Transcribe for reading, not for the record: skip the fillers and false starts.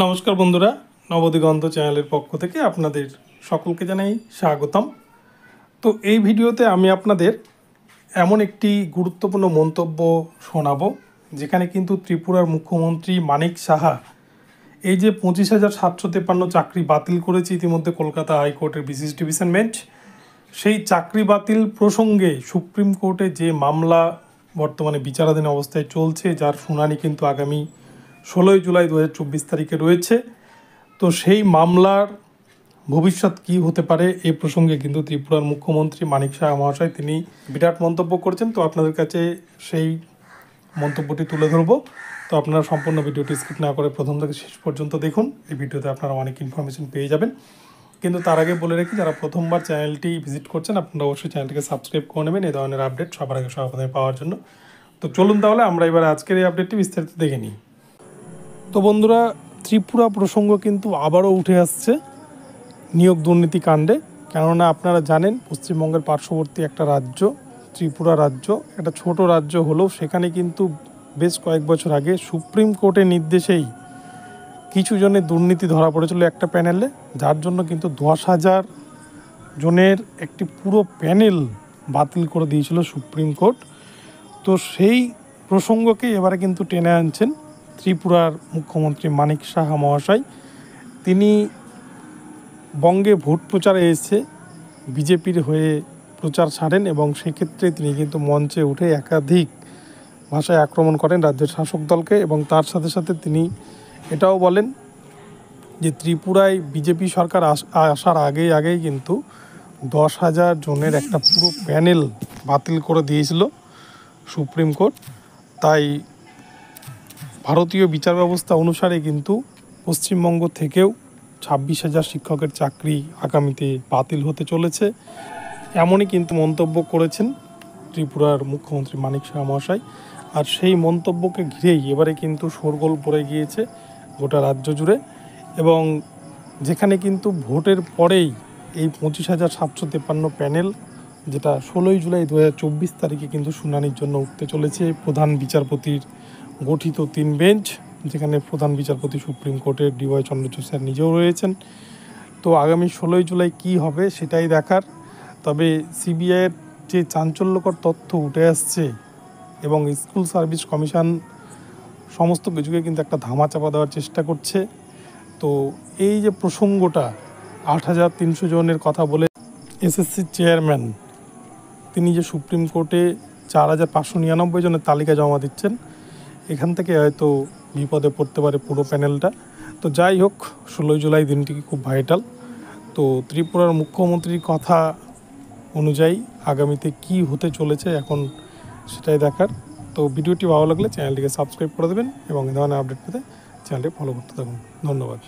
নমস্কার বন্ধুরা, নবদিগন্ত চ্যানেলের পক্ষ থেকে আপনাদের সকলকে জানাই স্বাগতম। তো এই ভিডিওতে আমি আপনাদের এমন একটি গুরুত্বপূর্ণ মন্তব্য শোনাবো, যেখানে কিন্তু ত্রিপুরার মুখ্যমন্ত্রী মানিক সাহা এই যে 25,753 চাকরি বাতিল করেছে ইতিমধ্যে কলকাতা হাইকোর্টের বিশেষ ডিভিশন বেঞ্চ, সেই চাকরি বাতিল প্রসঙ্গে সুপ্রিম কোর্টে যে মামলা বর্তমানে বিচারাধীন অবস্থায় চলছে, যার শুনানি কিন্তু আগামী 16 জুলাই 2024 তারিখে রয়েছে। তো সেই মামলার ভবিষ্যৎ কী হতে পারে এই প্রসঙ্গে কিন্তু ত্রিপুরার মুখ্যমন্ত্রী মানিক সাহা মহাশয় তিনি বিরাট মন্তব্য করেছেন। তো আপনাদের কাছে সেই মন্তব্যটি তুলে ধরবো। তো আপনারা সম্পূর্ণ ভিডিওটি স্কিপ না করে প্রথম থেকে শেষ পর্যন্ত দেখুন। এই ভিডিওতে আপনারা অনেক ইনফরমেশন পেয়ে যাবেন। কিন্তু তার আগে বলে রাখি, যারা প্রথমবার চ্যানেলটি ভিজিট করছেন আপনারা অবশ্যই চ্যানেলটিকে সাবস্ক্রাইব করে নেবেন এই ধরনের আপডেট সবার আগে সর্বপ্রথমে পাওয়ার জন্য। তো চলুন তাহলে আমরা এবার আজকের এই আপডেটটি বিস্তারিত দেখে নিই। তো বন্ধুরা, ত্রিপুরা প্রসঙ্গ কিন্তু আবারও উঠে আসছে নিয়োগ দুর্নীতি কাণ্ডে। কেননা আপনারা জানেন পশ্চিমবঙ্গের পার্শ্ববর্তী একটা রাজ্য ত্রিপুরা রাজ্য, একটা ছোট রাজ্য হলেও সেখানে কিন্তু বেশ কয়েক বছর আগে সুপ্রিম কোর্টের নির্দেশেই কিছু জনের দুর্নীতি ধরা পড়েছিল একটা প্যানেলে, যার জন্য কিন্তু 10,000 জনের একটি পুরো প্যানেল বাতিল করে দিয়েছিল সুপ্রিম কোর্ট। তো সেই প্রসঙ্গকে এবারে কিন্তু টেনে আনছেন ত্রিপুরার মুখ্যমন্ত্রী মানিক সাহা মহাশয়। তিনি বঙ্গে ভোট প্রচারে এসে বিজেপির হয়ে প্রচার ছাড়েন এবং সেক্ষেত্রে তিনি কিন্তু মঞ্চে উঠে একাধিক ভাষায় আক্রমণ করেন রাজ্যের শাসক দলকে, এবং তার সাথে সাথে তিনি এটাও বলেন যে ত্রিপুরায় বিজেপি সরকার আসার আগেই কিন্তু 10,000 জনের একটা পুরো প্যানেল বাতিল করে দিয়েছিল সুপ্রিম কোর্ট। তাই ভারতীয় বিচার ব্যবস্থা অনুসারে কিন্তু পশ্চিমবঙ্গ থেকেও 26,000 শিক্ষকের চাকরি আগামীতে বাতিল হতে চলেছে, এমনই কিন্তু মন্তব্য করেছেন ত্রিপুরার মুখ্যমন্ত্রী মানিক সাহা মহাশয়। আর সেই মন্তব্যকে ঘিরেই এবারে কিন্তু শোরগোল পড়ে গিয়েছে গোটা রাজ্য জুড়ে, এবং যেখানে কিন্তু ভোটের পরেই এই 25,753 প্যানেল, যেটা 16 জুলাই 2024 তারিখে কিন্তু শুনানির জন্য উঠতে চলেছে প্রধান বিচারপতির গঠিত 3 বেঞ্চ, যেখানে প্রধান বিচারপতি সুপ্রিম কোর্টের DY চন্দ্রচূড় স্যার নিজেও রয়েছেন। তো আগামী 16 জুলাই কী হবে সেটাই দেখার। তবে সিবিআইয়ের যে চাঞ্চল্যকর তথ্য উঠে আসছে এবং স্কুল সার্ভিস কমিশন সমস্ত কিছুকে কিন্তু একটা ধামাচাপা দেওয়ার চেষ্টা করছে। তো এই যে প্রসঙ্গটা 8,300 জনের কথা বলে SSC চেয়ারম্যান তিনি যে সুপ্রিম কোর্টে 4,599 জনের তালিকা জমা দিচ্ছেন, এখান থেকে হয়তো বিপদে পড়তে পারে পুরো প্যানেলটা। তো যাই হোক, 16 জুলাই দিনটি খুব ভাইটাল। তো ত্রিপুরার মুখ্যমন্ত্রীর কথা অনুযায়ী আগামীতে কি হতে চলেছে এখন সেটাই দেখার। তো ভিডিওটি ভালো লাগলে চ্যানেলটিকে সাবস্ক্রাইব করে দেবেন এবং এই ধরনের আপডেট পেতে চ্যানেলটি ফলো করতে থাকুন। ধন্যবাদ।